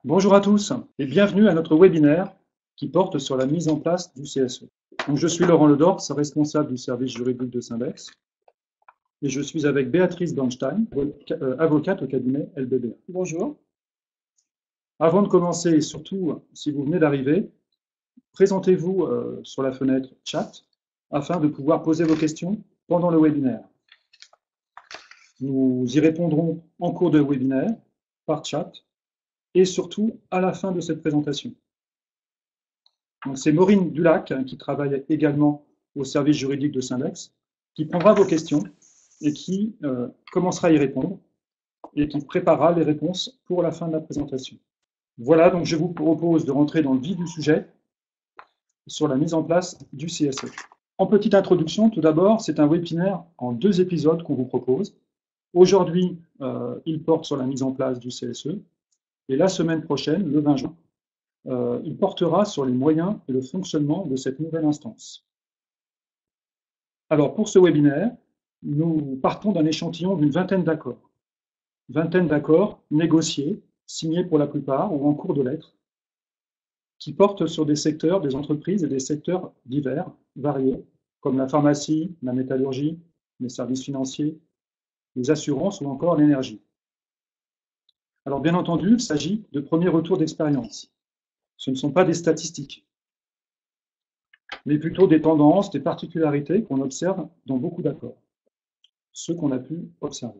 Bonjour à tous et bienvenue à notre webinaire qui porte sur la mise en place du CSE. Donc, je suis Laurent Ledors, responsable du service juridique de Syndex, et je suis avec Béatrice Bernstein, avocate au cabinet LBBA. Bonjour. Avant de commencer, et surtout si vous venez d'arriver, présentez-vous sur la fenêtre chat afin de pouvoir poser vos questions pendant le webinaire. Nous y répondrons en cours de webinaire, par chat, et surtout à la fin de cette présentation. C'est Maureen Dulac, qui travaille également au service juridique de Syndex, qui prendra vos questions et qui commencera à y répondre et qui préparera les réponses pour la fin de la présentation. Voilà, donc je vous propose de rentrer dans le vif du sujet sur la mise en place du CSE. En petite introduction, tout d'abord, c'est un webinaire en 2 épisodes qu'on vous propose. Aujourd'hui, il porte sur la mise en place du CSE et la semaine prochaine, le 20 juin, il portera sur les moyens et le fonctionnement de cette nouvelle instance. Alors, pour ce webinaire, nous partons d'un échantillon d'une vingtaine d'accords. Vingtaine d'accords négociés, signés pour la plupart ou en cours de lettres, qui portent sur des secteurs, des entreprises et des secteurs divers, variés, comme la pharmacie, la métallurgie, les services financiers, les assurances ou encore l'énergie. Alors, bien entendu, il s'agit de premiers retours d'expérience. Ce ne sont pas des statistiques, mais plutôt des tendances, des particularités qu'on observe dans beaucoup d'accords, ceux qu'on a pu observer.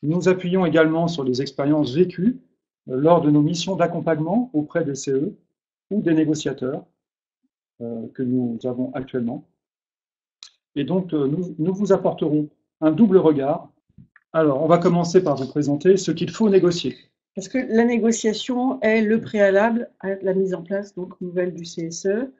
Nous nous appuyons également sur les expériences vécues lors de nos missions d'accompagnement auprès des CE ou des négociateurs que nous avons actuellement. Et donc, nous vous apporterons un double regard. Alors, on va commencer par vous présenter ce qu'il faut négocier. Parce que la négociation est le préalable à la mise en place donc, nouvelle du CSE.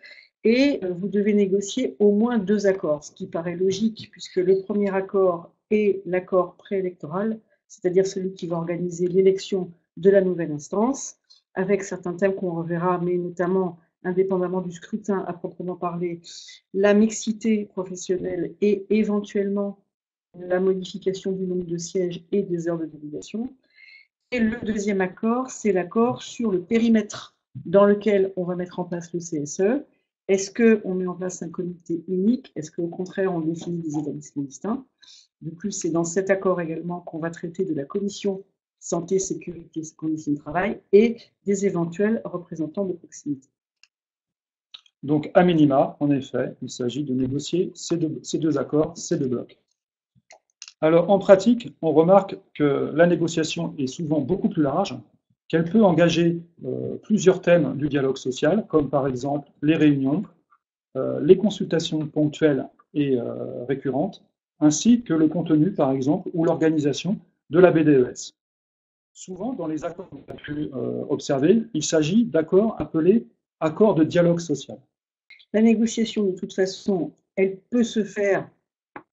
Et vous devez négocier au moins 2 accords, ce qui paraît logique, puisque le premier accord est l'accord préélectoral, c'est-à-dire celui qui va organiser l'élection de la nouvelle instance, avec certains thèmes qu'on reverra, mais notamment, indépendamment du scrutin à proprement parler, la mixité professionnelle et éventuellement la modification du nombre de sièges et des heures de délégation. Et le deuxième accord, c'est l'accord sur le périmètre dans lequel on va mettre en place le CSE. Est-ce qu'on met en place un comité unique? Est-ce qu'au contraire, on définit des établissements distincts? Du coup, c'est dans cet accord également qu'on va traiter de la commission santé, sécurité, conditions de travail et des éventuels représentants de proximité. Donc, à minima, en effet, il s'agit de négocier ces deux accords, ces 2 blocs. Alors, en pratique, on remarque que la négociation est souvent beaucoup plus large, qu'elle peut engager plusieurs thèmes du dialogue social, comme par exemple les réunions, les consultations ponctuelles et récurrentes, ainsi que le contenu, par exemple, ou l'organisation de la BDES. Souvent, dans les accords qu'on a pu observer, il s'agit d'accords appelés accords de dialogue social. La négociation, de toute façon, elle peut se faire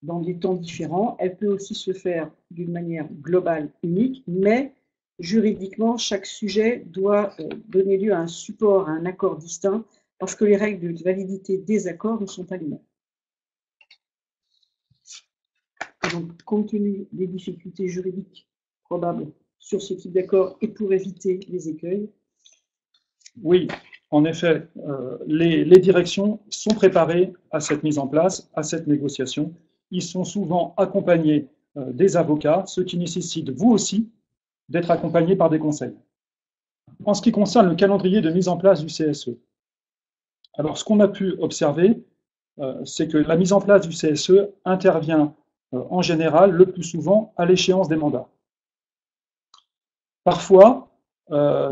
dans des temps différents, elle peut aussi se faire d'une manière globale, unique, mais juridiquement, chaque sujet doit donner lieu à un support, à un accord distinct, parce que les règles de validité des accords ne sont pas les mêmes. Donc, compte tenu des difficultés juridiques probables sur ce type d'accord et pour éviter les écueils. Oui, en effet, les directions sont préparées à cette mise en place, à cette négociation. Ils sont souvent accompagnés des avocats, ce qui nécessite, vous aussi, d'être accompagnés par des conseils. En ce qui concerne le calendrier de mise en place du CSE, alors ce qu'on a pu observer, c'est que la mise en place du CSE intervient en général le plus souvent à l'échéance des mandats. Parfois,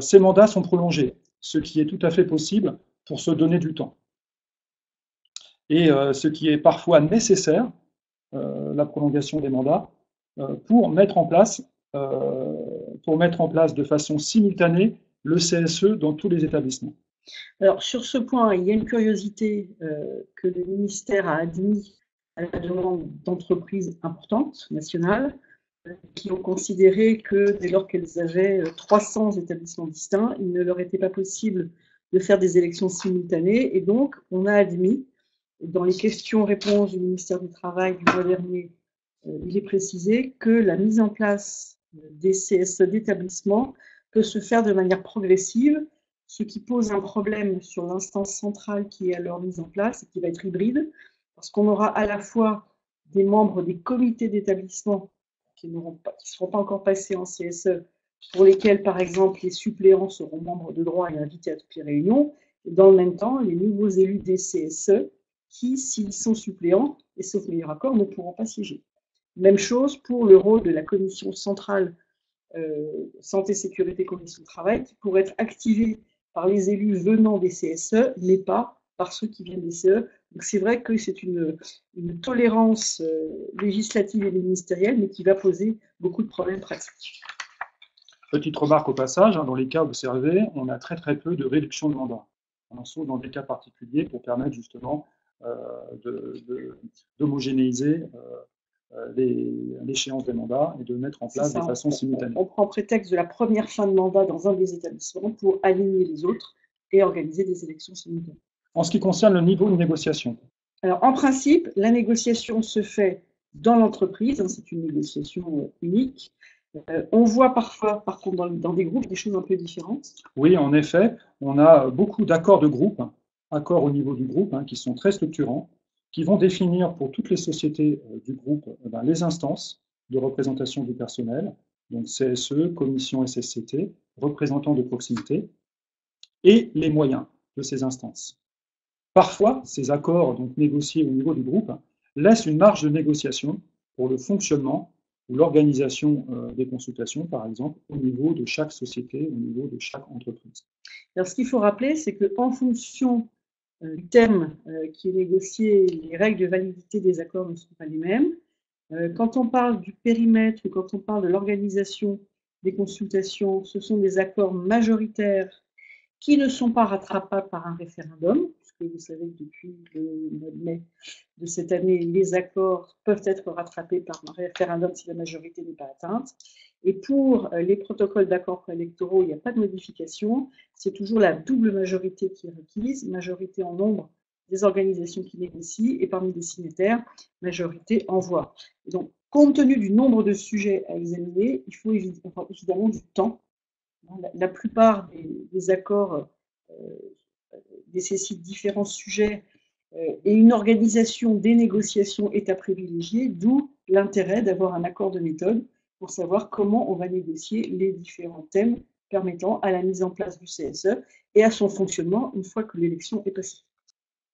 ces mandats sont prolongés, ce qui est tout à fait possible pour se donner du temps. Et ce qui est parfois nécessaire, la prolongation des mandats, pour mettre en place de façon simultanée le CSE dans tous les établissements. Alors, sur ce point, il y a une curiosité que le ministère a admis à la demande d'entreprises importantes, nationales, qui ont considéré que dès lors qu'elles avaient 300 établissements distincts, il ne leur était pas possible de faire des élections simultanées. Et donc, on a admis, dans les questions-réponses du ministère du Travail du mois dernier, il est précisé que la mise en place des CSE d'établissements peut se faire de manière progressive, ce qui pose un problème sur l'instance centrale qui est alors mise en place et qui va être hybride, parce qu'on aura à la fois des membres des comités d'établissement qui ne seront pas encore passés en CSE, pour lesquels, par exemple, les suppléants seront membres de droit et invités à toutes les réunions, et dans le même temps, les nouveaux élus des CSE, qui, s'ils sont suppléants, et sauf meilleur accord, ne pourront pas siéger. Même chose pour le rôle de la commission centrale santé, sécurité, conditions de travail, qui pourrait être activée par les élus venant des CSE, mais pas par ceux qui viennent des CE. Donc c'est vrai que c'est une tolérance législative et ministérielle, mais qui va poser beaucoup de problèmes pratiques. Petite remarque au passage, dans les cas observés, on a très peu de réduction de mandat. Sauf dans des cas particuliers pour permettre justement d'homogénéiser l'échéance des mandats et de mettre en place de façon simultanée. On prend prétexte de la première fin de mandat dans un des établissements pour aligner les autres et organiser des élections simultanées. En ce qui concerne le niveau de négociation. Alors, en principe, la négociation se fait dans l'entreprise, c'est une négociation unique. On voit parfois, par contre, dans des groupes, des choses un peu différentes. Oui, en effet, on a beaucoup d'accords de groupe, accords au niveau du groupe, qui sont très structurants, qui vont définir pour toutes les sociétés du groupe les instances de représentation du personnel, donc CSE, commission SSCT, représentants de proximité, et les moyens de ces instances. Parfois, ces accords donc négociés au niveau du groupe laissent une marge de négociation pour le fonctionnement ou l'organisation des consultations, par exemple, au niveau de chaque société, au niveau de chaque entreprise. Alors, ce qu'il faut rappeler, c'est qu'en fonction du thème qui est négocié, les règles de validité des accords ne sont pas les mêmes. Quand on parle du périmètre ou quand on parle de l'organisation des consultations, ce sont des accords majoritaires qui ne sont pas rattrapables par un référendum, puisque vous savez que depuis le mois de mai de cette année, les accords peuvent être rattrapés par un référendum si la majorité n'est pas atteinte. Et pour les protocoles d'accords préélectoraux, il n'y a pas de modification, c'est toujours la double majorité qui est requise, majorité en nombre des organisations qui négocient, et parmi les signataires, majorité en voix. Et donc, compte tenu du nombre de sujets à examiner, il faut évidemment du temps. La plupart des accords nécessitent différents sujets et une organisation des négociations est à privilégier, d'où l'intérêt d'avoir un accord de méthode pour savoir comment on va négocier les différents thèmes permettant à la mise en place du CSE et à son fonctionnement une fois que l'élection est passée.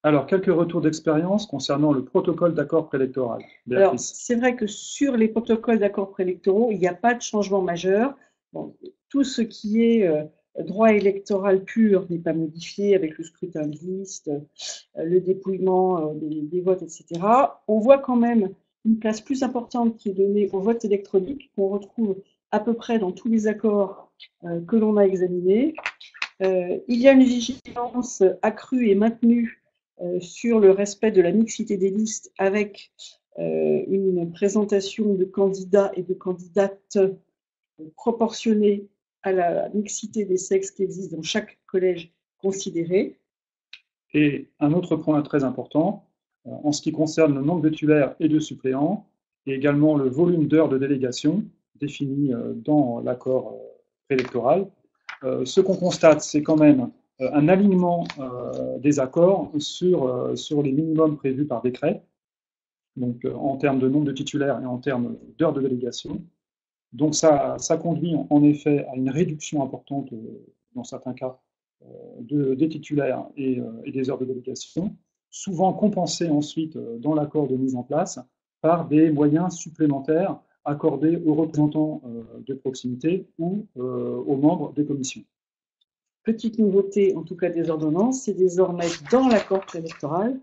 Alors, quelques retours d'expérience concernant le protocole d'accord préélectoral. Alors, c'est vrai que sur les protocoles d'accords préélectoraux, il n'y a pas de changement majeur. Bon, tout ce qui est droit électoral pur n'est pas modifié avec le scrutin de liste, le dépouillement des votes, etc. On voit quand même une place plus importante qui est donnée au vote électronique, qu'on retrouve à peu près dans tous les accords que l'on a examinés. Il y a une vigilance accrue et maintenue sur le respect de la mixité des listes avec une présentation de candidats et de candidates proportionnée à la mixité des sexes qui existe dans chaque collège considéré. Et un autre point très important, en ce qui concerne le nombre de titulaires et de suppléants, et également le volume d'heures de délégation défini dans l'accord préélectoral, ce qu'on constate, c'est quand même un alignement des accords sur les minimums prévus par décret, donc en termes de nombre de titulaires et en termes d'heures de délégation. Donc ça conduit en effet à une réduction importante, dans certains cas, des titulaires et des heures de délégation, souvent compensées ensuite dans l'accord de mise en place par des moyens supplémentaires accordés aux représentants de proximité ou aux membres des commissions. Petite nouveauté, en tout cas des ordonnances, c'est désormais dans l'accord préélectoral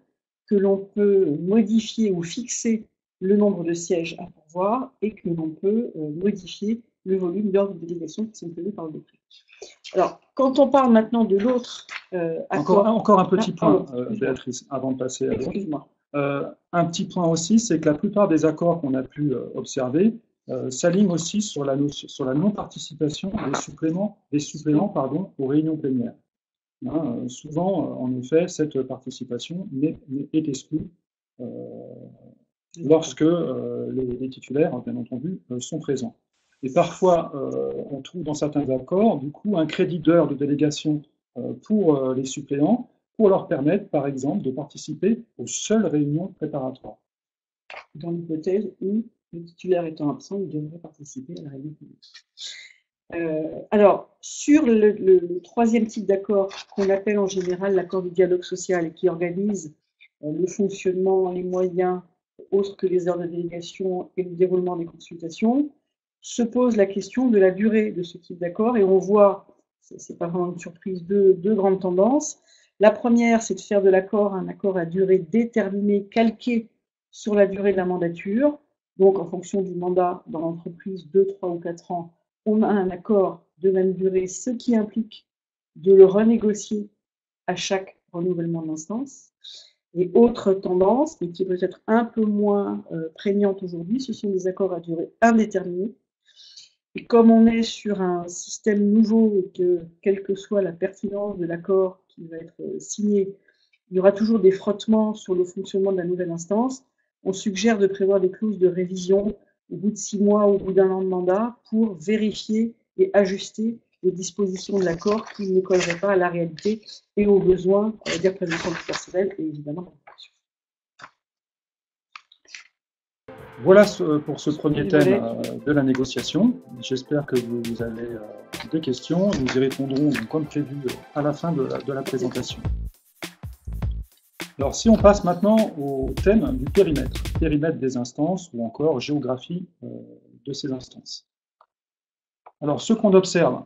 que l'on peut modifier ou fixer le nombre de sièges à pourvoir et que l'on peut modifier le volume d'heures de délégation qui sont prévues par le décret. Alors, quand on parle maintenant de l'autre accord... Encore un petit point, Béatrice, avant de passer à l'autre. Un petit point aussi, c'est que la plupart des accords qu'on a pu observer s'alignent aussi sur la non-participation des suppléants aux réunions plénières. Souvent, en effet, cette participation est exclue lorsque les titulaires, bien entendu, sont présents. Et parfois, on trouve dans certains accords, du coup, un crédit d'heure de délégation pour les suppléants, pour leur permettre, par exemple, de participer aux seules réunions préparatoires. Dans l'hypothèse où le titulaire étant absent, il devrait participer à la réunion publique. Alors, sur le troisième type d'accord qu'on appelle en général l'accord du dialogue social et qui organise le fonctionnement, les moyens autres que les heures de délégation et le déroulement des consultations, se pose la question de la durée de ce type d'accord et on voit, c'est pas vraiment une surprise, deux grandes tendances. La première, c'est de faire de l'accord un accord à durée déterminée, calqué sur la durée de la mandature. Donc, en fonction du mandat dans l'entreprise, 2, 3 ou 4 ans, on a un accord de même durée, ce qui implique de le renégocier à chaque renouvellement de l'instance. Et autre tendance, mais qui est peut-être un peu moins prégnante aujourd'hui, ce sont des accords à durée indéterminée. Et comme on est sur un système nouveau et que, quelle que soit la pertinence de l'accord qui va être signé, il y aura toujours des frottements sur le fonctionnement de la nouvelle instance, on suggère de prévoir des clauses de révision au bout de 6 mois ou au bout d'un an de mandat pour vérifier et ajuster les dispositions de l'accord qui ne colleraient pas à la réalité et aux besoins des représentants du personnel et évidemment de la fonction. Voilà pour ce premier thème de la négociation. J'espère que vous avez des questions. Nous y répondrons comme prévu à la fin de la présentation. Alors, si on passe maintenant au thème du périmètre des instances ou encore géographie de ces instances. Alors, ce qu'on observe,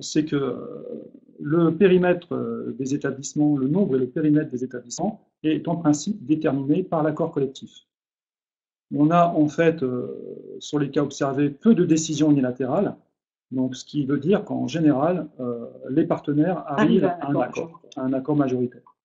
c'est que le périmètre des établissements, le nombre et le périmètre des établissements est en principe déterminé par l'accord collectif. On a en fait, sur les cas observés, peu de décisions unilatérales, donc ce qui veut dire qu'en général, les partenaires arrivent à un accord majoritaire.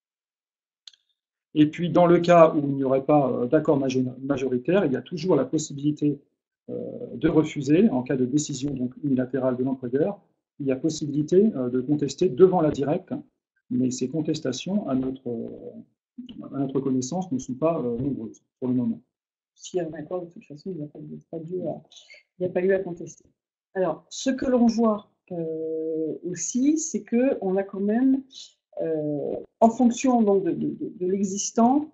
Et puis, dans le cas où il n'y aurait pas d'accord majoritaire, il y a toujours la possibilité de refuser, en cas de décision donc, unilatérale de l'employeur, il y a possibilité de contester devant la directe, mais ces contestations, à notre connaissance, ne sont pas nombreuses pour le moment. S'il y a un accord, de toute façon, il n'y a pas lieu à contester. Alors, ce que l'on voit aussi, c'est qu'on a quand même, en fonction donc, de l'existant,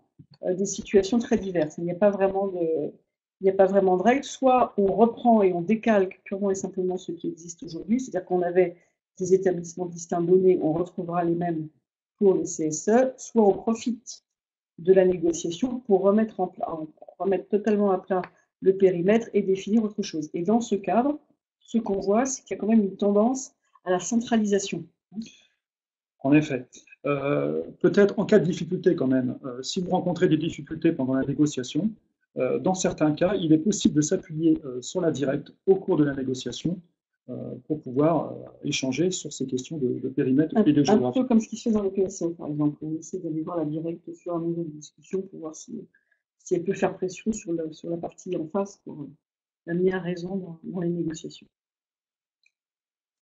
des situations très diverses. Il n'y a pas vraiment de règles. Soit on reprend et on décalque purement et simplement ce qui existe aujourd'hui, c'est-à-dire qu'on avait des établissements distincts donnés, on retrouvera les mêmes pour le CSE, soit on profite de la négociation pour remettre totalement à plat le périmètre et définir autre chose. Et dans ce cadre, ce qu'on voit, c'est qu'il y a quand même une tendance à la centralisation. En effet. Peut-être en cas de difficulté quand même, si vous rencontrez des difficultés pendant la négociation, dans certains cas, il est possible de s'appuyer sur la directe au cours de la négociation pour pouvoir échanger sur ces questions de périmètre et de géographie. Un peu comme ce qui se fait dans le PSE, par exemple. On essaie d'aller voir la directe sur un niveau de discussion pour voir si elle peut faire pression sur la partie en face pour l'amener à raison dans les négociations.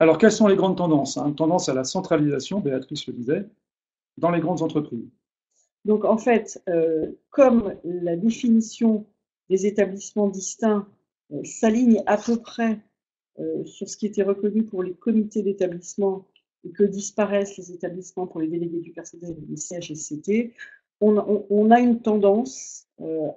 Alors, quelles sont les grandes tendances? Tendance à la centralisation, Béatrice le disait, dans les grandes entreprises. Donc, en fait, comme la définition des établissements distincts s'aligne à peu près sur ce qui était reconnu pour les comités d'établissement et que disparaissent les établissements pour les délégués du personnel, les CHSCT, on a une tendance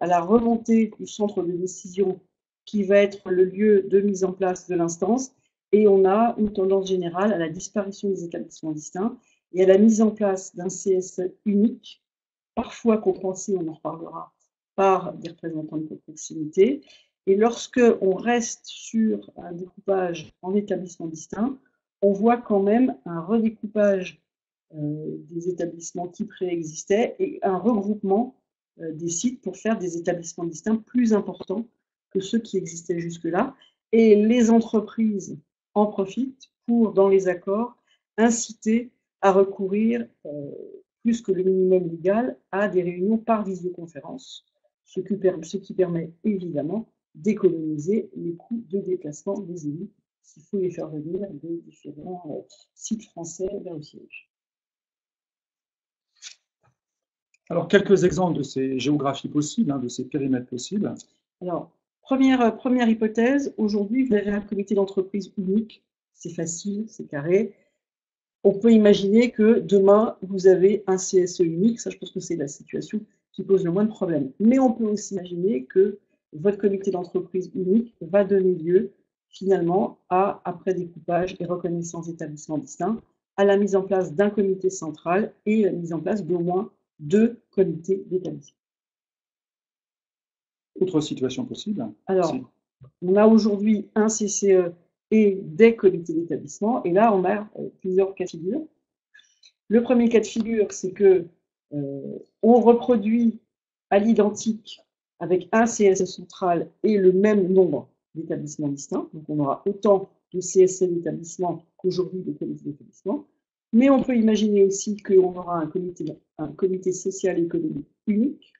à la remontée du centre de décision qui va être le lieu de mise en place de l'instance, et on a une tendance générale à la disparition des établissements distincts et à la mise en place d'un CSE unique, parfois compensé, on en reparlera, par des représentants de proximité. Et lorsque on reste sur un découpage en établissements distincts, on voit quand même un redécoupage des établissements qui préexistaient et un regroupement des sites pour faire des établissements distincts plus importants que ceux qui existaient jusque-là. Et les entreprises en profitent pour, dans les accords, inciter à recourir, plus que le minimum légal, à des réunions par visioconférence, ce qui permet évidemment d'économiser les coûts de déplacement des élus s'il faut les faire venir de différents sites français vers le siège. Alors, quelques exemples de ces géographies possibles, de ces périmètres possibles. Alors, Première hypothèse, aujourd'hui, vous avez un comité d'entreprise unique, c'est facile, c'est carré. On peut imaginer que demain, vous avez un CSE unique, ça je pense que c'est la situation qui pose le moins de problèmes. Mais on peut aussi imaginer que votre comité d'entreprise unique va donner lieu finalement à, après découpage et reconnaissance d'établissements distincts, à la mise en place d'un comité central et la mise en place d'au moins 2 comités d'établissement. Autre situation possible. Alors, on a aujourd'hui un CCE et des comités d'établissement, et là, on a plusieurs cas de figure. Le premier cas de figure, c'est que on reproduit à l'identique avec un CSE central et le même nombre d'établissements distincts. Donc, on aura autant de CSE d'établissement qu'aujourd'hui de comités d'établissement. Mais on peut imaginer aussi qu'on aura un comité social et économique unique,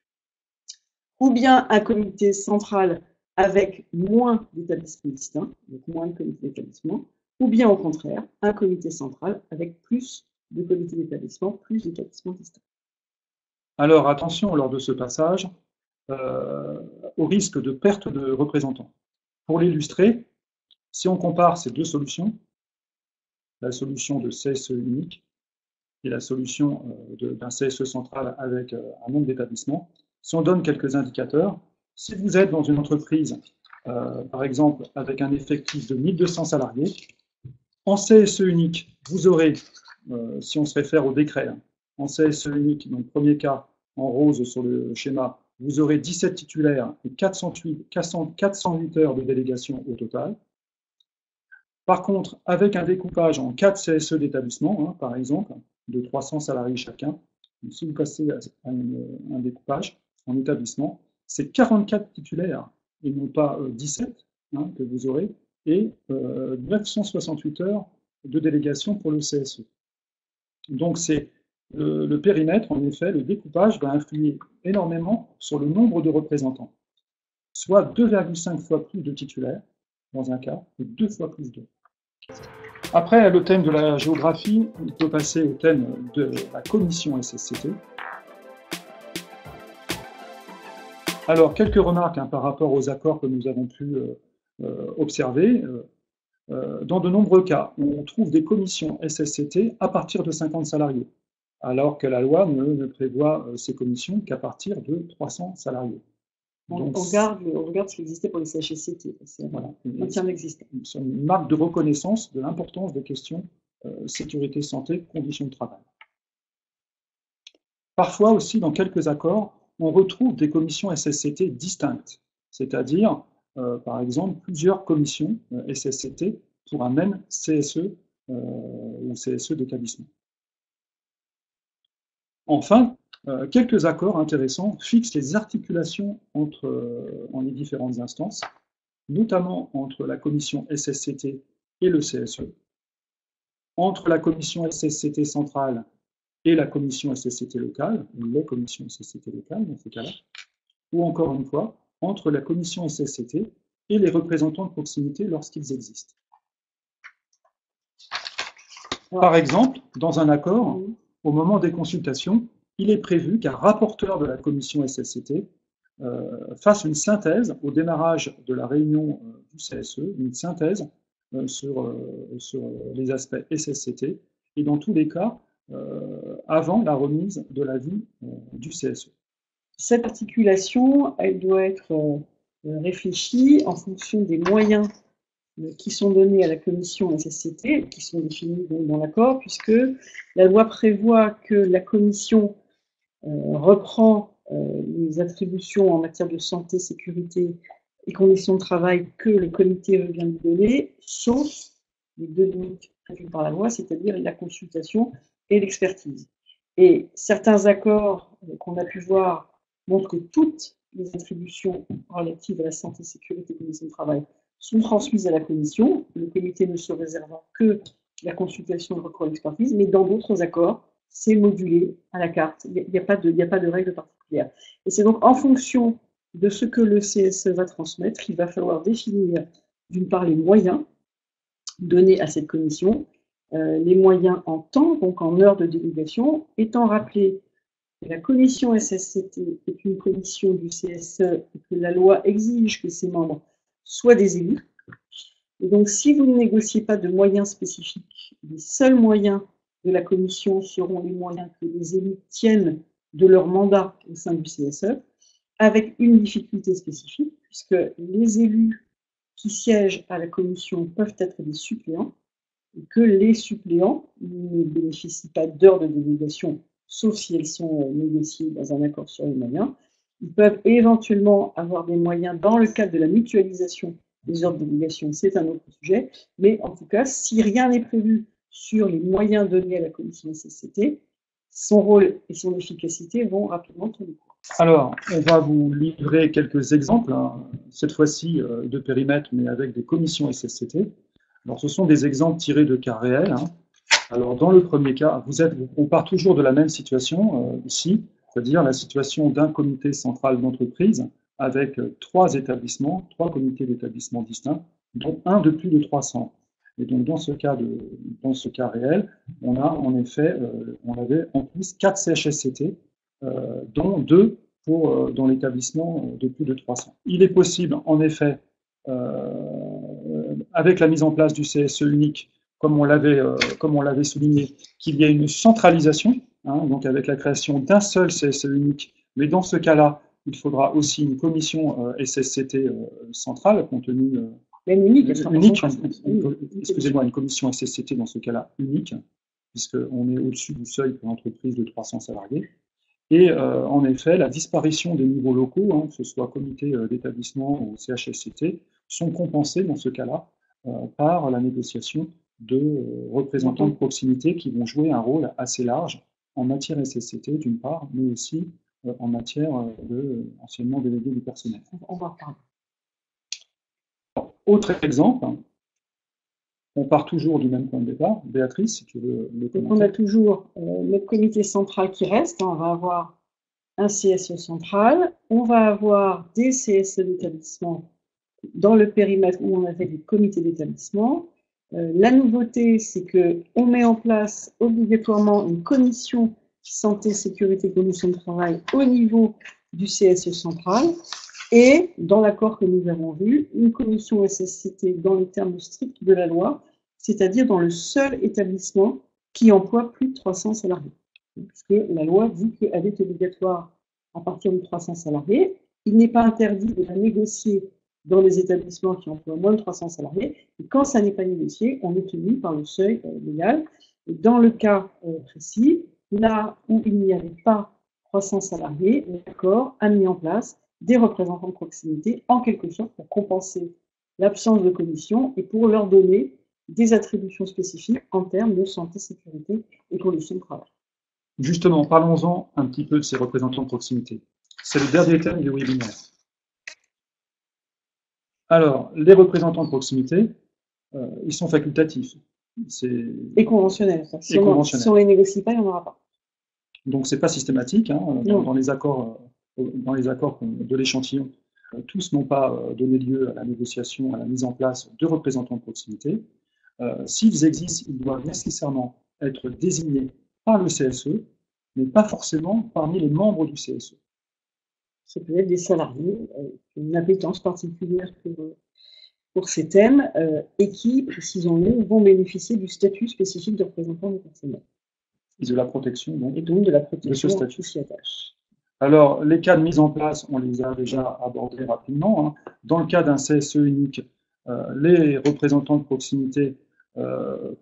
ou bien un comité central avec moins d'établissements distincts, donc moins de comités d'établissement, ou bien au contraire, un comité central avec plus de comités d'établissement, plus d'établissements distincts. Alors attention lors de ce passage au risque de perte de représentants. Pour l'illustrer, si on compare ces deux solutions, la solution de CSE unique et la solution d'un CSE central avec un nombre d'établissements, si on donne quelques indicateurs, si vous êtes dans une entreprise, par exemple, avec un effectif de 1200 salariés, en CSE unique, vous aurez, si on se réfère au décret, en CSE unique, donc premier cas, en rose sur le schéma, vous aurez 17 titulaires et 408 heures de délégation au total. Par contre, avec un découpage en 4 CSE d'établissement, par exemple, de 300 salariés chacun, si vous passez à un découpage en établissement, c'est 44 titulaires et non pas 17 que vous aurez, et 968 heures de délégation pour le CSE. Donc c'est le périmètre, en effet, le découpage va influer énormément sur le nombre de représentants, soit 2,5 fois plus de titulaires dans un cas et 2 fois plus d'heures. Après le thème de la géographie, on peut passer au thème de la commission SSCT. Alors, quelques remarques par rapport aux accords que nous avons pu observer. Dans de nombreux cas, on trouve des commissions SSCT à partir de 50 salariés, alors que la loi ne prévoit ces commissions qu'à partir de 300 salariés. Donc, on regarde ce qui existait pour les CHSCT. Voilà, c'est une marque de reconnaissance de l'importance des questions sécurité, santé, conditions de travail. Parfois aussi, dans quelques accords, on retrouve des commissions SSCT distinctes, c'est-à-dire, par exemple, plusieurs commissions SSCT pour un même CSE ou CSE d'établissement. Enfin, quelques accords intéressants fixent les articulations entre les différentes instances, notamment entre la commission SSCT et le CSE, entre la commission SSCT centrale et la commission SSCT locale, ou les commissions SSCT locales dans ces cas-là, ou encore une fois, entre la commission SSCT et les représentants de proximité lorsqu'ils existent. Par exemple, dans un accord, au moment des consultations, il est prévu qu'un rapporteur de la commission SSCT fasse une synthèse au démarrage de la réunion du CSE, une synthèse sur les aspects SSCT, et dans tous les cas, avant la remise de l'avis du CSE. Cette articulation, elle doit être réfléchie en fonction des moyens qui sont donnés à la commission SSCT, qui sont définis dans l'accord, puisque la loi prévoit que la commission reprend les attributions en matière de santé, sécurité et conditions de travail que le comité vient de donner, sauf les deux limites prévues par la loi, c'est-à-dire la consultation et l'expertise. Et certains accords qu'on a pu voir montrent que toutes les attributions relatives à la santé, sécurité et conditions de travail sont transmises à la commission, le comité ne se réservant que la consultation et le recours à l'expertise, mais dans d'autres accords, c'est modulé à la carte. Il n'y a pas de règle particulière. Et c'est donc en fonction de ce que le CSE va transmettre, il va falloir définir d'une part les moyens donnés à cette commission, les moyens en temps, donc en heures de délégation, étant rappelé Et la commission SSCT est une commission du CSE et que la loi exige que ses membres soient des élus. Et donc, si vous ne négociez pas de moyens spécifiques, les seuls moyens de la commission seront les moyens que les élus tiennent de leur mandat au sein du CSE, avec une difficulté spécifique, puisque les élus qui siègent à la commission peuvent être des suppléants, et que les suppléants ne bénéficient pas d'heures de délégation, sauf si elles sont négociées dans un accord sur les moyens. Ils peuvent éventuellement avoir des moyens dans le cadre de la mutualisation des heures de délégation, c'est un autre sujet, mais en tout cas, si rien n'est prévu sur les moyens donnés à la commission SSCT, son rôle et son efficacité vont rapidement tourner court. Alors, on va vous livrer quelques exemples, hein, cette fois-ci de périmètre, mais avec des commissions SSCT. Alors, ce sont des exemples tirés de cas réels. Hein. Alors, dans le premier cas, on part toujours de la même situation ici, c'est-à-dire la situation d'un comité central d'entreprise avec trois comités d'établissement distincts, dont un de plus de 300. Et donc, dans ce cas réel, on a en effet, on avait en plus 4 CHSCT, dont 2 dans l'établissement de plus de 300. Il est possible, en effet, avec la mise en place du CSE unique, comme on l'avait souligné, qu'il y a une centralisation, hein, donc avec la création d'un seul CSE unique, mais dans ce cas-là, il faudra aussi une commission SSCT centrale, contenue unique, excusez-moi, une commission SSCT dans ce cas-là unique, puisqu'on est au-dessus du seuil pour l'entreprise de 300 salariés. Et en effet, la disparition des niveaux locaux, hein, que ce soit comité d'établissement ou CHSCT, sont compensés dans ce cas-là par la négociation de représentants de proximité qui vont jouer un rôle assez large en matière SSCT d'une part, mais aussi en matière anciennement délégué du personnel. On va en parler. Autre exemple, on part toujours du même point de départ. Béatrice, si tu veux le commenter. Donc on a toujours notre comité central qui reste. On va avoir un CSE central. On va avoir des CSE d'établissement dans le périmètre où on avait des comités d'établissement. La nouveauté, c'est qu'on met en place obligatoirement une commission santé, sécurité, conditions de travail au niveau du CSE central. Et, dans l'accord que nous avons vu, une commission SSCT dans les termes stricts de la loi, c'est-à-dire dans le seul établissement qui emploie plus de 300 salariés. Puisque la loi dit qu'elle est obligatoire à partir de 300 salariés. Il n'est pas interdit de la négocier dans les établissements qui emploient moins de 300 salariés. Et quand ça n'est pas négocié, on est tenu par le seuil légal. Et dans le cas précis, là où il n'y avait pas 300 salariés, l'accord a mis en place des représentants de proximité, en quelque sorte pour compenser l'absence de commission et pour leur donner des attributions spécifiques en termes de santé, sécurité et conditions de travail. Justement, parlons-en un petit peu de ces représentants de proximité. C'est le dernier thème du webinaire. Alors, les représentants de proximité, ils sont facultatifs. Et conventionnels. Si on ne les négocie pas, il n'y en aura pas. Donc, ce n'est pas systématique. Hein, dans les accords de l'échantillon, tous n'ont pas donné lieu à la négociation, à la mise en place de représentants de proximité. S'ils existent, ils doivent nécessairement être désignés par le CSE, mais pas forcément parmi les membres du CSE. Ça peut être des salariés, une appétence particulière pour ces thèmes, et qui, précisons-le, vont bénéficier du statut spécifique de représentant du personnel. Et de la protection, et donc de la protection de ce statut. Qui s'y attache. Alors, les cas de mise en place, on les a déjà abordés rapidement. Hein. Dans le cas d'un CSE unique, les représentants de proximité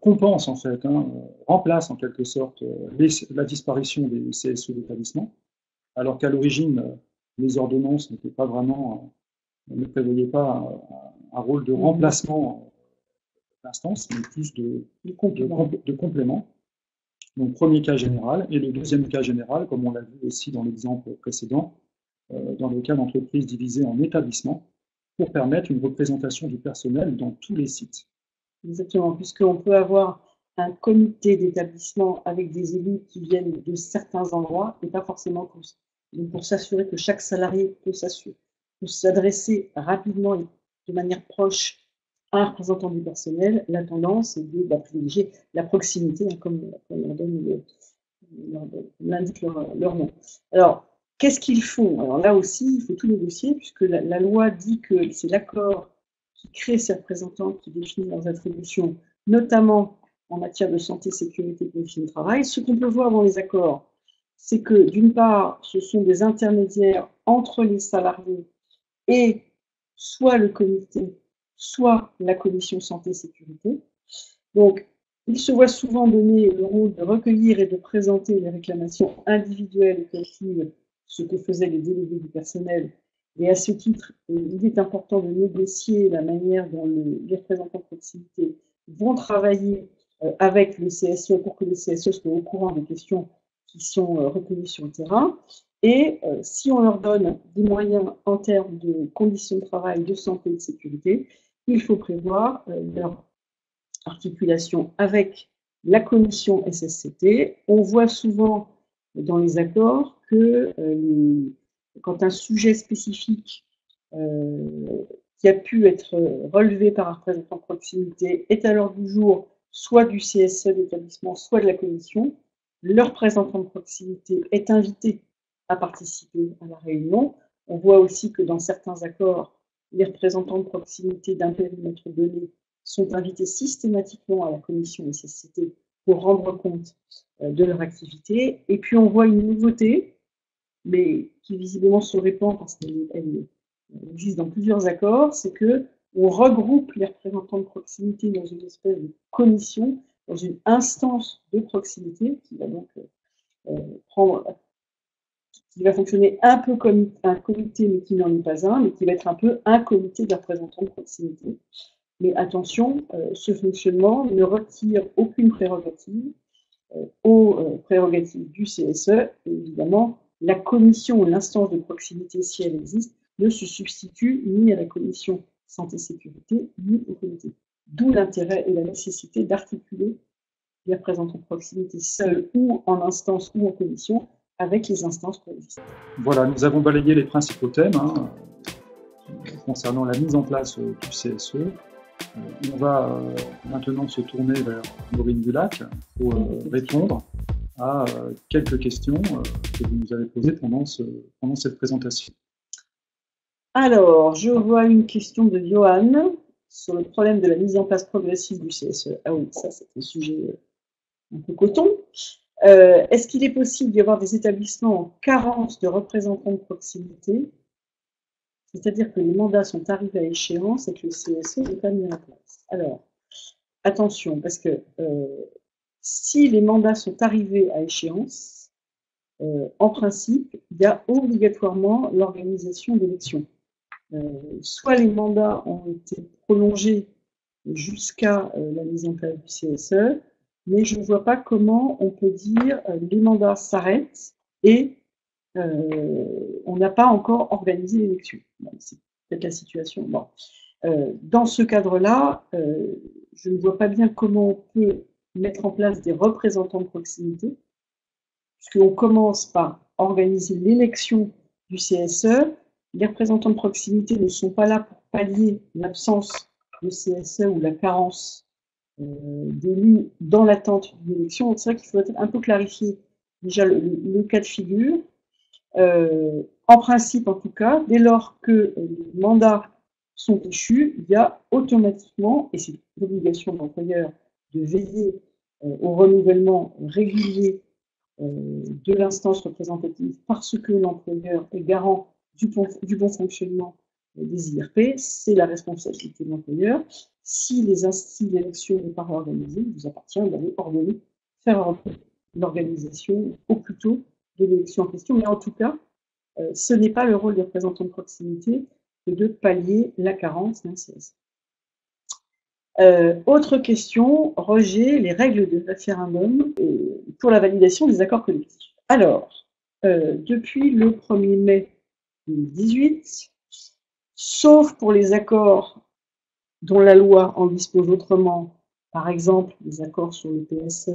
compensent en fait, remplacent en quelque sorte la disparition des CSE d'établissement, alors qu'à l'origine, les ordonnances n'étaient pas vraiment, ne prévoyaient pas un rôle de remplacement d'instance, mais plus de complément. Donc, premier cas général, et le deuxième cas général, comme on l'a vu aussi dans l'exemple précédent, dans le cas d'entreprises divisées en établissements, pour permettre une représentation du personnel dans tous les sites. Exactement, puisqu'on peut avoir un comité d'établissement avec des élus qui viennent de certains endroits, et pas forcément tous. Donc, pour s'assurer que chaque salarié peut s'adresser rapidement et de manière proche à un représentant du personnel, la tendance est de privilégier la proximité, comme on donne l'indique leur nom. Alors, qu'est-ce qu'ils font? Alors là aussi, il faut tout négocier, puisque la loi dit que c'est l'accord qui crée ces représentants qui définit leurs attributions, notamment en matière de santé, sécurité, conditions de travail. Ce qu'on peut voir dans les accords, c'est que d'une part, ce sont des intermédiaires entre les salariés et soit le comité, soit la commission santé-sécurité. Donc, il se voit souvent donner le rôle de recueillir et de présenter les réclamations individuelles et collectives, ce que faisaient les délégués du personnel. Et à ce titre, il est important de négocier la manière dont les représentants de proximité vont travailler avec le CSE pour que le CSE soit au courant des questions qui sont recueillies sur le terrain. Et si on leur donne des moyens en termes de conditions de travail, de santé et de sécurité, il faut prévoir leur articulation avec la commission SSCT. On voit souvent dans les accords que quand un sujet spécifique qui a pu être relevé par un représentant de proximité est à l'ordre du jour, soit du CSE d'établissement, soit de la commission, le représentant de proximité est invité à participer à la réunion. On voit aussi que dans certains accords, les représentants de proximité d'un périmètre donné sont invités systématiquement à la commission SSCT pour rendre compte de leur activité. Et puis on voit une nouveauté, mais qui visiblement se répand parce qu'elle existe dans plusieurs accords, c'est que on regroupe les représentants de proximité dans une espèce de commission, dans une instance de proximité qui va donc qui va fonctionner un peu comme un comité, mais qui n'en est pas un, mais qui va être un peu un comité de représentants de proximité. Mais attention, ce fonctionnement ne retire aucune prérogative aux prérogatives du CSE. Et évidemment, la commission ou l'instance de proximité, si elle existe, ne se substitue ni à la commission santé-sécurité, ni au comité. D'où l'intérêt et la nécessité d'articuler les représentants de proximité seuls ou en instance ou en commission avec les instances préexistantes. Voilà, nous avons balayé les principaux thèmes concernant la mise en place du CSE. On va maintenant se tourner vers Maureen Dulac pour répondre à quelques questions que vous nous avez posées pendant cette présentation. Alors, je vois une question de Johan sur le problème de la mise en place progressive du CSE. Ah oui, ça c'est un sujet un peu coton. Est-ce qu'il est possible d'y avoir des établissements en carence de représentants de proximité, c'est-à-dire que les mandats sont arrivés à échéance et que le CSE n'est pas mis en place? Alors, attention, parce que si les mandats sont arrivés à échéance, en principe, il y a obligatoirement l'organisation d'élections. Soit les mandats ont été prolongés jusqu'à la mise en place du CSE, mais je ne vois pas comment on peut dire les mandats s'arrêtent et on n'a pas encore organisé l'élection. Bon, c'est peut-être la situation. Bon. Dans ce cadre-là, je ne vois pas bien comment on peut mettre en place des représentants de proximité, puisqu'on commence par organiser l'élection du CSE. Les représentants de proximité ne sont pas là pour pallier l'absence de CSE ou la carence d'élus dans l'attente d'une élection. Donc c'est vrai qu'il faut un peu clarifier déjà le cas de figure. En principe, en tout cas, dès lors que les mandats sont échus, il y a automatiquement, et c'est l'obligation de l'employeur de veiller au renouvellement régulier de l'instance représentative parce que l'employeur est garant du bon fonctionnement des IRP, c'est la responsabilité de l'employeur. Si l'élection n'est pas réorganisée, il vous appartient d'aller ordonner, faire l'organisation au plus tôt de l'élection en question. Mais en tout cas, ce n'est pas le rôle des représentants de proximité que de pallier la carence d'un CSE. Autre question, Roger, les règles de référendum pour la validation des accords collectifs. Alors, depuis le 1er mai 2018, sauf pour les accords dont la loi en dispose autrement, par exemple les accords sur le PSE,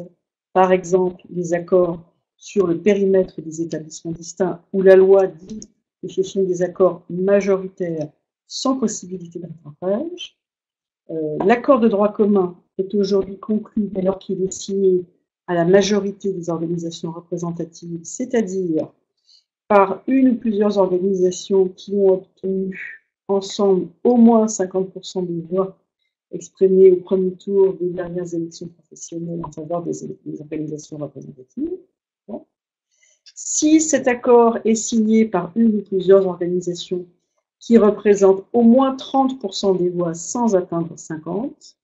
par exemple les accords sur le périmètre des établissements distincts, où la loi dit que ce sont des accords majoritaires sans possibilité de rattrapage. L'accord de droit commun est aujourd'hui conclu dès lors qu'il est signé à la majorité des organisations représentatives, c'est-à-dire par une ou plusieurs organisations qui ont obtenu ensemble au moins 50% des voix exprimées au premier tour des dernières élections professionnelles en faveur des organisations représentatives. Bon. Si cet accord est signé par une ou plusieurs organisations qui représentent au moins 30% des voix sans atteindre 50,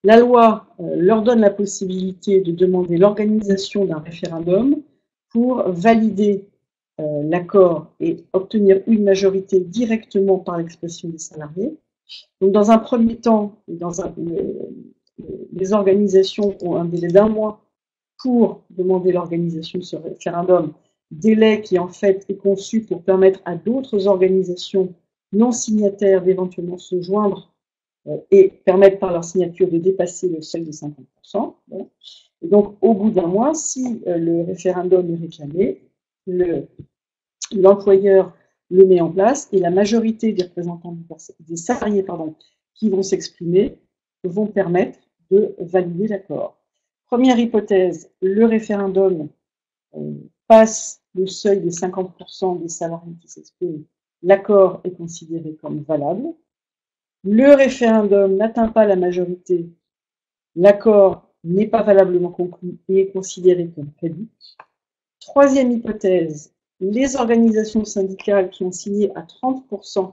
la loi leur donne la possibilité de demander l'organisation d'un référendum pour valider l'accord et obtenir une majorité directement par l'expression des salariés. Donc, dans un premier temps, les organisations ont un délai d'1 mois pour demander l'organisation de ce référendum, délai qui en fait est conçu pour permettre à d'autres organisations non signataires d'éventuellement se joindre et permettre par leur signature de dépasser le seuil de 50%. Et donc, au bout d'1 mois, si le référendum est réclamé, l'employeur le met en place et la majorité des représentants des salariés qui vont s'exprimer vont permettre de valider l'accord. Première hypothèse, le référendum passe le seuil des 50% des salariés qui s'expriment, l'accord est considéré comme valable. Le référendum n'atteint pas la majorité, l'accord n'est pas valablement conclu et est considéré comme caduc. Troisième hypothèse, les organisations syndicales qui ont signé à 30%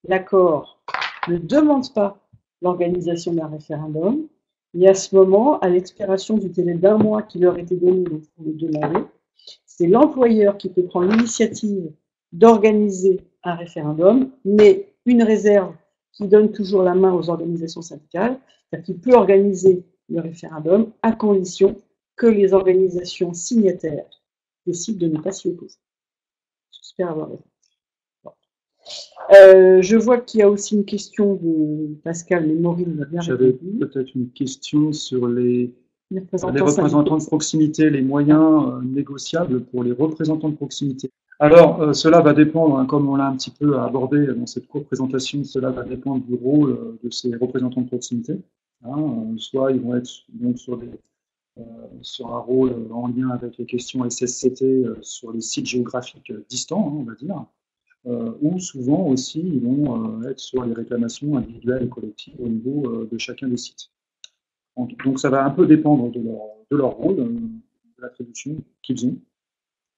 l'accord ne demandent pas l'organisation d'un référendum. Et à ce moment, à l'expiration du délai d'1 mois qui leur était donné pour le demander, c'est l'employeur qui peut prendre l'initiative d'organiser un référendum, mais une réserve qui donne toujours la main aux organisations syndicales, c'est-à-dire qu'il peut organiser le référendum à condition que les organisations signataires décident de ne pas s'y opposer. J'espère avoir répondu. Je vois qu'il y a aussi une question de Pascal, mais Maureen va bien J'avais peut-être une question sur les représentants de proximité, les moyens négociables pour les représentants de proximité. Alors, cela va dépendre, hein, comme on l'a un petit peu abordé dans cette courte présentation, cela va dépendre du rôle de ces représentants de proximité. Hein, soit ils vont être donc sur un rôle en lien avec les questions SSCT sur les sites géographiques distants, hein, on va dire, ou souvent aussi ils vont être sur les réclamations individuelles et collectives au niveau de chacun des sites. Donc ça va un peu dépendre de leur rôle, de l'attribution qu'ils ont.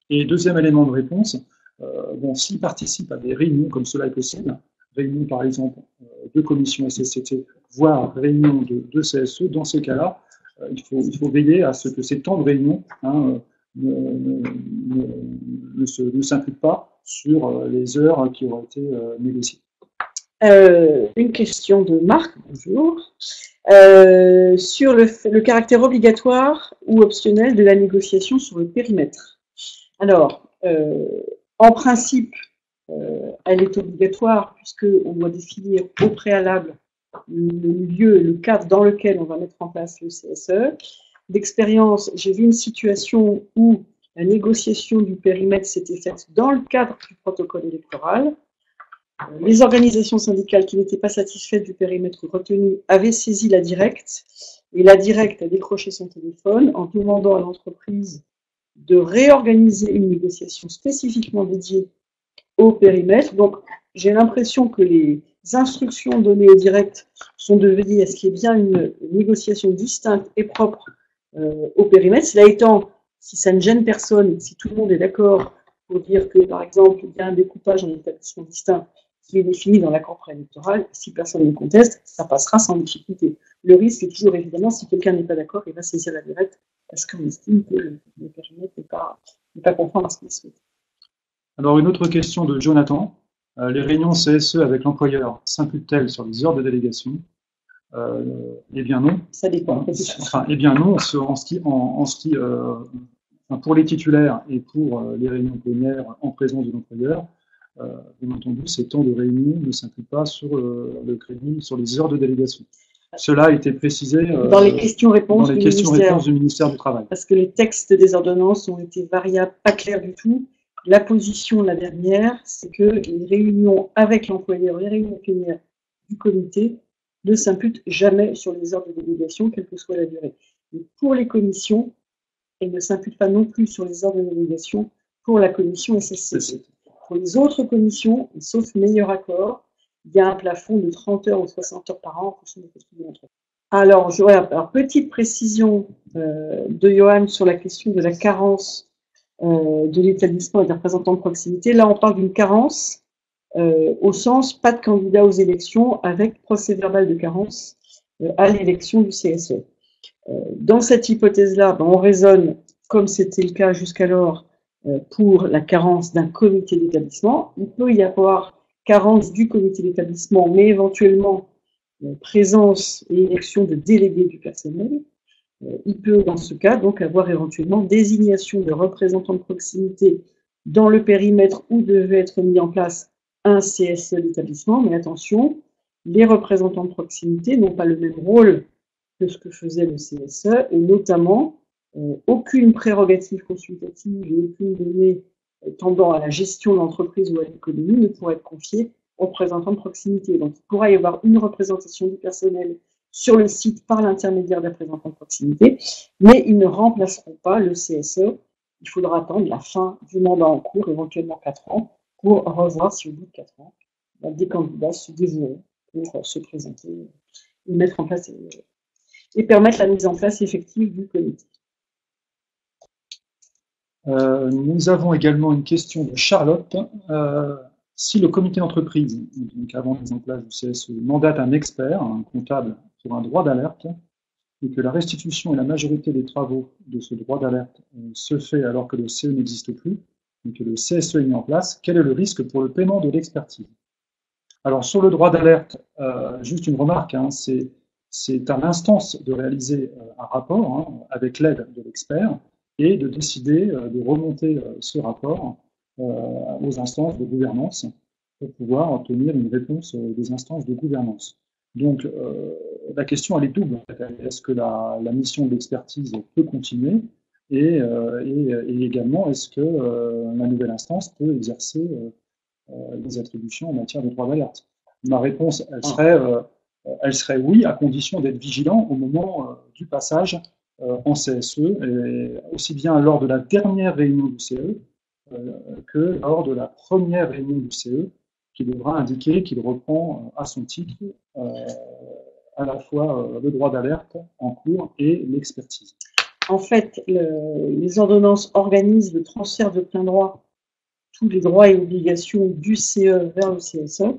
Et deuxième élément de réponse, bon, s'ils participent à des réunions comme cela est possible, réunions par exemple de commissions SSCT, voire réunions de CSE, dans ces cas-là, il faut veiller à ce que ces temps de réunion ne s'imputent pas sur les heures qui auraient été négociées. Une question de Marc, bonjour, sur le caractère obligatoire ou optionnel de la négociation sur le périmètre. Alors, en principe, elle est obligatoire puisqu'on doit définir au préalable le lieu, le cadre dans lequel on va mettre en place le CSE. D'expérience, j'ai vu une situation où la négociation du périmètre s'était faite dans le cadre du protocole électoral. Les organisations syndicales qui n'étaient pas satisfaites du périmètre retenu avaient saisi la directe, et la directe a décroché son téléphone en demandant à l'entreprise de réorganiser une négociation spécifiquement dédiée au périmètre. Donc, j'ai l'impression que les instructions données au direct sont de veiller à ce qu'il y ait bien une négociation distincte et propre au périmètre. Cela étant, si ça ne gêne personne, si tout le monde est d'accord pour dire que, par exemple, il y a un découpage en établissement distinct qui est défini dans l'accord préélectoral, si personne ne conteste, ça passera sans difficulté. Le risque est toujours, évidemment, si quelqu'un n'est pas d'accord, il va saisir la directe parce qu'on estime que le périmètre n'est pas conforme à ce qu'il souhaite. Alors, une autre question de Jonathan. Les réunions CSE avec l'employeur s'imputent-elles sur les heures de délégation? Eh bien non. Ça dépend. Enfin, eh bien non, pour les titulaires et pour les réunions plénières en présence de l'employeur, bien entendu, ces temps de réunion ne s'imputent pas sur le crédit, sur les heures de délégation. Cela a été précisé dans les questions-réponses du ministère du Travail. Parce que les textes des ordonnances ont été variables, pas clairs du tout. La position de la dernière, c'est que les réunions avec l'employeur, les réunions plénières du comité, ne s'impute jamais sur les heures de délégation, quelle que soit la durée. Et pour les commissions, elle ne s'impute pas non plus sur les heures de délégation pour la commission SSC. Pour les autres commissions, sauf meilleur accord, il y a un plafond de 30 heures ou 60 heures par an en fonction des questions de l'entreprise. Alors, petite précision de Johan sur la question de la carence de l'établissement et des représentants de proximité. Là, on parle d'une carence au sens pas de candidat aux élections avec procès-verbal de carence à l'élection du CSE. Dans cette hypothèse-là, on raisonne, comme c'était le cas jusqu'alors, pour la carence d'un comité d'établissement. Il peut y avoir carence du comité d'établissement, mais éventuellement présence et élection de délégués du personnel. Il peut, dans ce cas, donc avoir éventuellement désignation de représentants de proximité dans le périmètre où devait être mis en place un CSE d'établissement. Mais attention, les représentants de proximité n'ont pas le même rôle que ce que faisait le CSE, et notamment aucune prérogative consultative et aucune donnée tendant à la gestion de l'entreprise ou à l'économie ne pourrait être confiée aux représentants de proximité. Donc, il pourra y avoir une représentation du personnel sur le site par l'intermédiaire des représentants de proximité, mais ils ne remplaceront pas le CSE. Il faudra attendre la fin du mandat en cours, éventuellement 4 ans, pour revoir si au bout de 4 ans, des candidats se dévoueront pour se présenter et mettre en place et permettre la mise en place effective du comité. Nous avons également une question de Charlotte. Si le comité d'entreprise, donc avant la mise en place du CSE, mandate un expert, un comptable, pour un droit d'alerte, et que la restitution et la majorité des travaux de ce droit d'alerte se fait alors que le CE n'existe plus, et que le CSE est mis en place, quel est le risque pour le paiement de l'expertise? Alors sur le droit d'alerte, juste une remarque, c'est à l'instance de réaliser un rapport avec l'aide de l'expert et de décider de remonter ce rapport aux instances de gouvernance pour pouvoir obtenir une réponse des instances de gouvernance. Donc la question elle est double. Est-ce que la mission de l'expertise peut continuer et également est-ce que la nouvelle instance peut exercer des attributions en matière de droit d'alerte? Ma réponse elle serait oui, à condition d'être vigilant au moment du passage en CSE, et aussi bien lors de la dernière réunion du CE que lors de la première réunion du CE, qui devra indiquer qu'il reprend à son titre à la fois le droit d'alerte en cours et l'expertise. En fait, les ordonnances organisent le transfert de plein droit tous les droits et obligations du CE vers le CSE.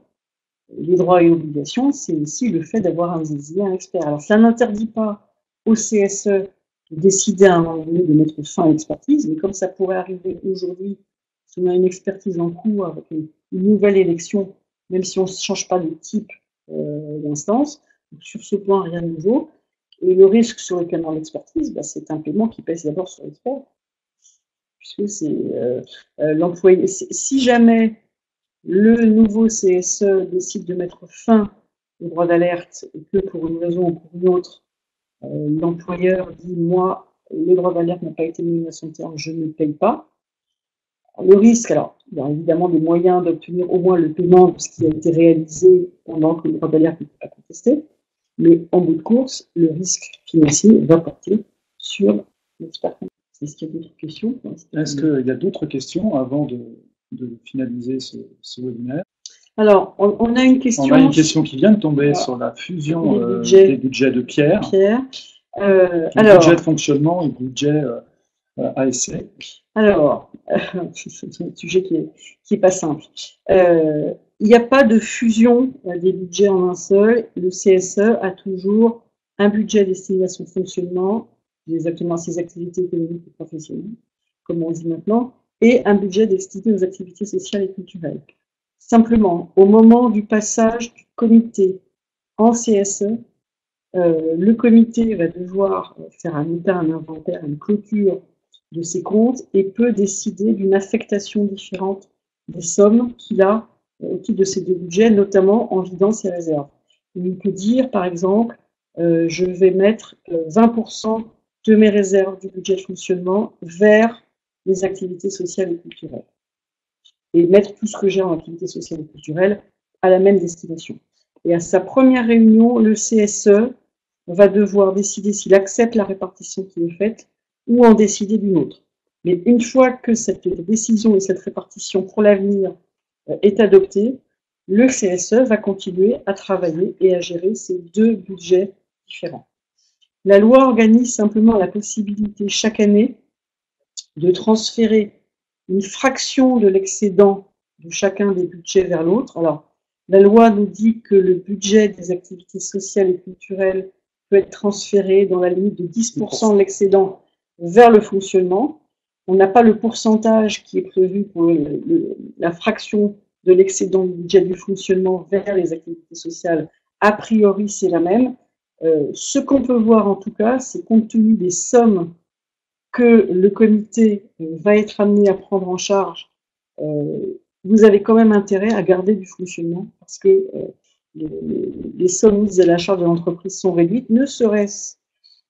Les droits et obligations, c'est aussi le fait d'avoir désigné un expert. Alors, ça n'interdit pas au CSE de décider à un moment donné de mettre fin à l'expertise, mais comme ça pourrait arriver aujourd'hui, si on a une expertise en cours avec une nouvelle élection, même si on ne change pas de type d'instance, sur ce point, rien de nouveau. Et le risque sur le paiement de l'expertise, c'est un paiement qui pèse d'abord sur l'expert, puisque c'est l'employé. Si jamais le nouveau CSE décide de mettre fin au droit d'alerte et que pour une raison ou pour une autre, l'employeur dit « moi, le droit d'alerte n'a pas été mis à son terme, je ne paye pas ». Le risque, alors, il y a évidemment des moyens d'obtenir au moins le paiement de ce qui a été réalisé pendant que le droit d'alerte n'était pas contesté, mais en bout de course, le risque financier va porter sur l'expert. Est-ce qu'il y a d'autres questions? Est-ce qu'il y a d'autres questions avant de finaliser ce webinaire? Alors, on a une question. On a une question qui vient de tomber sur la fusion des budgets de Pierre. Budget de fonctionnement et budget ASC. Alors, c'est un sujet qui est pas simple. Il n'y a pas de fusion des budgets en un seul. Le CSE a toujours un budget destiné à son fonctionnement, exactement à ses activités économiques et professionnelles, comme on dit maintenant, et un budget destiné aux activités sociales et culturelles. Simplement, au moment du passage du comité en CSE, le comité va devoir faire un état, un inventaire, une clôture de ses comptes et peut décider d'une affectation différente des sommes qu'il a au titre de ces deux budgets, notamment en vidant ses réserves. Il peut dire, par exemple, je vais mettre 20% de mes réserves du budget de fonctionnement vers les activités sociales et culturelles. Et mettre tout ce que j'ai en activité sociale et culturelle à la même destination. Et à sa première réunion, le CSE va devoir décider s'il accepte la répartition qui est faite ou en décider d'une autre. Mais une fois que cette décision et cette répartition pour l'avenir est adoptée, le CSE va continuer à travailler et à gérer ces deux budgets différents. La loi organise simplement la possibilité chaque année de transférer une fraction de l'excédent de chacun des budgets vers l'autre. Alors, la loi nous dit que le budget des activités sociales et culturelles peut être transféré dans la limite de 10% de l'excédent vers le fonctionnement. On n'a pas le pourcentage qui est prévu pour la fraction de l'excédent du budget du fonctionnement vers les activités sociales. A priori, c'est la même. Ce qu'on peut voir en tout cas, c'est compte tenu des sommes que le comité va être amené à prendre en charge, vous avez quand même intérêt à garder du fonctionnement parce que les sommes mises à la charge de l'entreprise sont réduites, ne serait-ce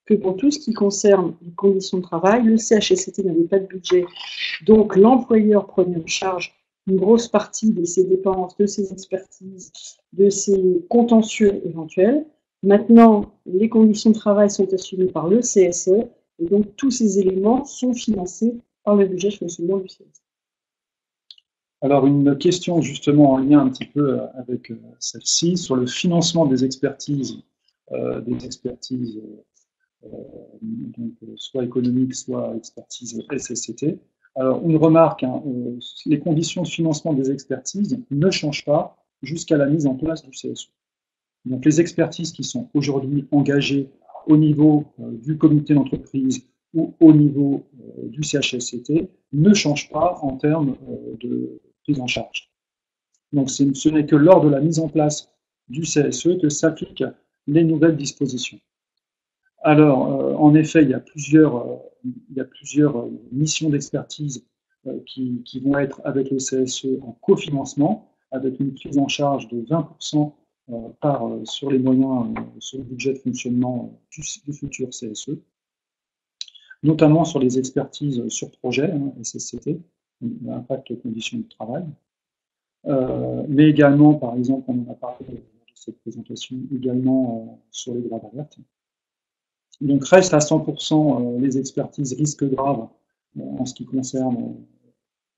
que pour tout ce qui concerne les conditions de travail. Le CHSCT n'avait pas de budget, donc l'employeur prenait en charge une grosse partie de ses dépenses, de ses expertises, de ses contentieux éventuels. Maintenant, les conditions de travail sont assumées par le CSE, et donc tous ces éléments sont financés par le budget de fonctionnement du CSE. Alors, une question justement en lien un petit peu avec celle-ci, sur le financement des expertises donc, soit économiques, soit expertise SSCT. Alors, une remarque, hein, les conditions de financement des expertises ne changent pas jusqu'à la mise en place du CSE. Donc, les expertises qui sont aujourd'hui engagées au niveau du comité d'entreprise ou au niveau du CHSCT ne changent pas en termes de prise en charge. Donc, ce n'est que lors de la mise en place du CSE que s'appliquent les nouvelles dispositions. Alors, en effet, il y a plusieurs missions d'expertise qui vont être avec le CSE en cofinancement, avec une prise en charge de 20% sur les moyens, sur le budget de fonctionnement du futur CSE, notamment sur les expertises sur projet, SSCT, impact conditions de travail, mais également, par exemple, on en a parlé de cette présentation, également sur les droits d'alerte. Donc reste à 100% les expertises risques graves en ce qui concerne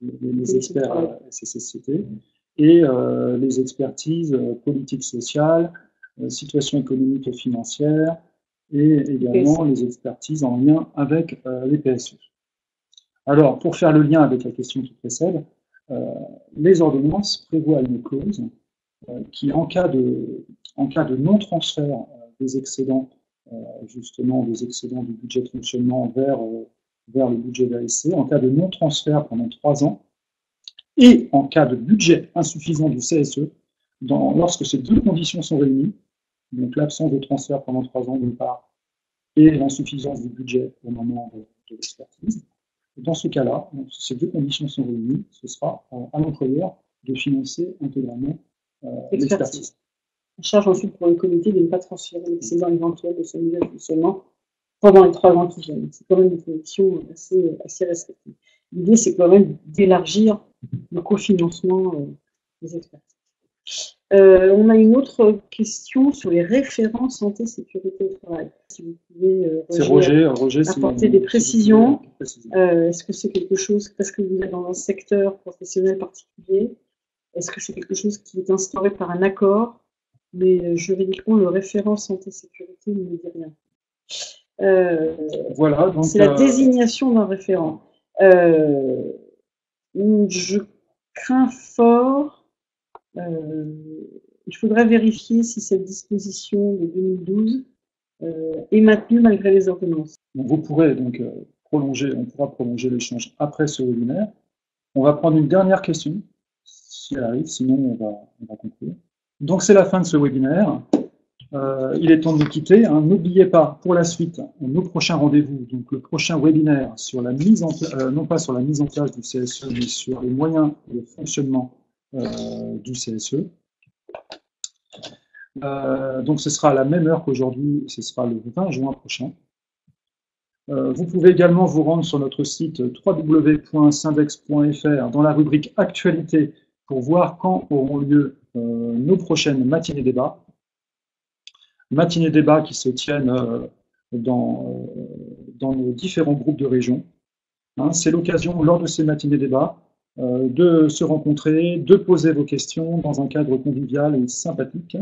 les experts SSCT et les expertises politiques sociales, situation économique et financière et également les expertises en lien avec les PSE. Alors, pour faire le lien avec la question qui précède, les ordonnances prévoient une clause qui, en cas de non-transfert des excédents, justement des excédents du budget de fonctionnement vers le budget d'ASC, en cas de non-transfert pendant 3 ans, et en cas de budget insuffisant du CSE, lorsque ces deux conditions sont réunies, donc l'absence de transfert pendant 3 ans d'une part, et l'insuffisance du budget au moment de l'expertise, dans ce cas-là, ces deux conditions sont réunies, ce sera à l'employeur de financer intégralement l'expertise. On charge ensuite pour le comité de ne pas transférer l'excédent éventuel de ce budget de fonctionnement pendant les 3 ans qui viennent. C'est quand même une condition assez restrictive. L'idée, c'est quand même d'élargir le cofinancement des expertises. On a une autre question sur les référents santé, sécurité au travail. Si vous pouvez, Roger, apporter des précisions. Est-ce que c'est quelque chose, parce que vous êtes dans un secteur professionnel particulier, est-ce que c'est quelque chose qui est instauré par un accord, mais juridiquement, le référent santé-sécurité ne me dit rien. Voilà, donc c'est la désignation d'un référent. Je crains fort, il faudrait vérifier si cette disposition de 2012 est maintenue malgré les ordonnances. Donc vous pourrez donc on pourra prolonger l'échange après ce webinaire. On va prendre une dernière question, si elle arrive, sinon on va conclure. Donc c'est la fin de ce webinaire. Il est temps de nous quitter. Hein. N'oubliez pas, pour la suite, nos prochains rendez-vous, donc le prochain webinaire sur la mise en non pas sur la mise en place du CSE, mais sur les moyens de fonctionnement du CSE. Donc ce sera à la même heure qu'aujourd'hui, ce sera le 20 juin prochain. Vous pouvez également vous rendre sur notre site www.syndex.fr dans la rubrique Actualité pour voir quand auront lieu nos prochaines matinées débats. matinées débats qui se tiennent dans nos différents groupes de région. Hein, c'est l'occasion, lors de ces matinées débats, de se rencontrer, de poser vos questions dans un cadre convivial et sympathique.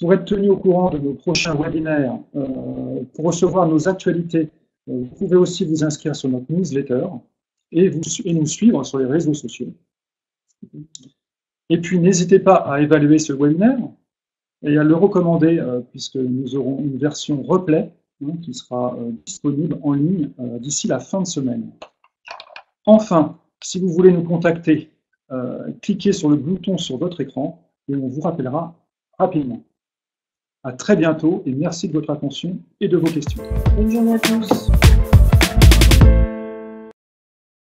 Pour être tenu au courant de nos prochains webinaires, pour recevoir nos actualités, vous pouvez aussi vous inscrire sur notre newsletter et nous suivre sur les réseaux sociaux. Et puis, n'hésitez pas à évaluer ce webinaire et à le recommander, puisque nous aurons une version replay qui sera disponible en ligne d'ici la fin de semaine. Enfin, si vous voulez nous contacter, cliquez sur le bouton sur votre écran et on vous rappellera rapidement. À très bientôt et merci de votre attention et de vos questions. Bonne journée à tous.